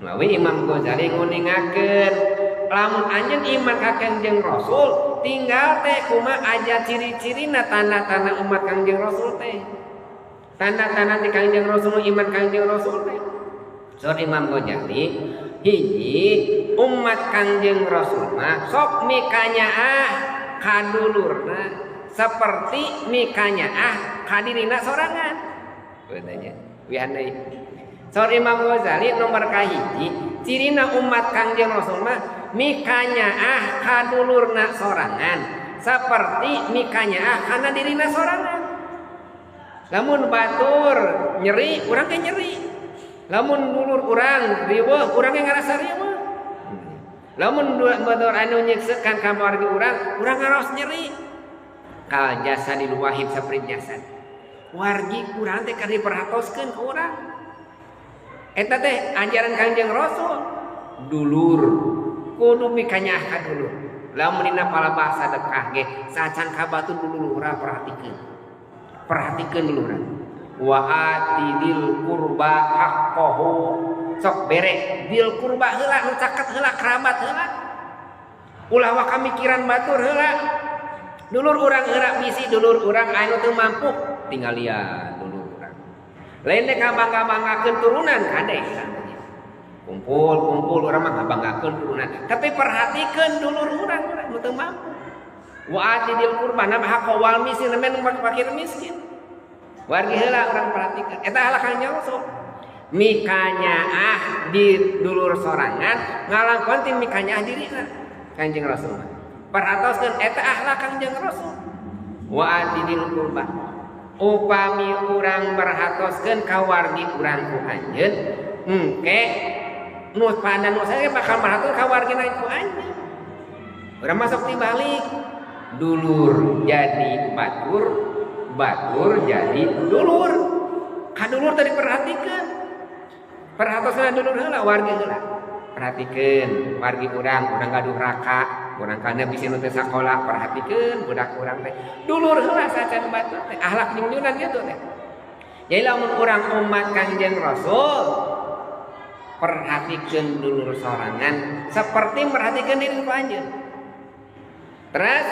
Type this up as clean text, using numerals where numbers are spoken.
Lawi Imam Ghazali nguningakeun lamun anjeun iman ka Kangjeng Rasul tinggal teh kumaha aja ciri-cirina tanda-tanda umat Kangjeng Rasul teh. Tanda-tanda ti Kangjeng Rasul iman Kangjeng Rasul teh. Saur Imam Ghazali hiji umat Kangjeng Rasul mah sok mikanyaah kadulurna seperti mikanyaah kadirina sorangan. Beunanya wihan deui. Saur Imam Ghazali nomor kahiji cirina umat Kangjeng Rasul mah mikanyaah kadulurna sorangan seperti mikanyaah kana dirina sorangan. Lamun batur nyeri urang ge nyeri. Lamun dulur urang riweuh urang ge ngarasa riweuh. Lamun batur anu nyeksekan ka margi urang ngaros nyeri. Kal jasadil wahid sapri jasad. Wargi urang teh keur diperhatoskeun ka urang. Eta teh ajaran Kangjeng Rasul. Dulur kudu mikanyaah ka dulur. Lamun dina palabasa dekah ge sacan ka batur dulur urang perhatikeun. Perhatikeun dulur urang. Wa atidil qurba haqqahu. Sok bere dil qurba heula nu caket heula kerabat heula. Ulah wa kamikiran batur heula. Dulur urang heura bisi dulur urang anu teu mampu tinggal liat dulur urang. Lain teh kabangga-banggakeun turunan kade. Kumpul urang mah kabanggakeun turunan. Tapi perhatikeun dulur urang nu teu mampu. Wa atidil qurba na haqqo wal miskin men fakir miskin. Wargi heula urang perhatikeun. Eta halah Kangjeng Rasul. Mikanyaah di dulur sorangan ngalangkon ti mikanyaah dirina Kangjeng Rasul. Perhatoskeun eta akhlak Kangjeng Rasul. Wa atidil qurba. Upami urang berhatoskeun ka wargi urang ku anjeun, engke nu pandan nu saya bakal merhatoskeun ka wargina ku anjeun. Urang masuk tibalik. Dulur jadi batur, batur jadi dulur. Ka dulur tadi perhatikeun. Perhatoskeun dulur heula wargi heula. Perhatikeun wargi urang gaduh raka. Urang kana bisi nu teu sakola perhatikeun budak urang teh dulur heula sacan batur teh akhlak junjunan kitu teh. Jadi lamun urang umat Kangjeng Rasul perhatikeun dulur sorangan seperti merhatikeun diri ku anjeun. Terus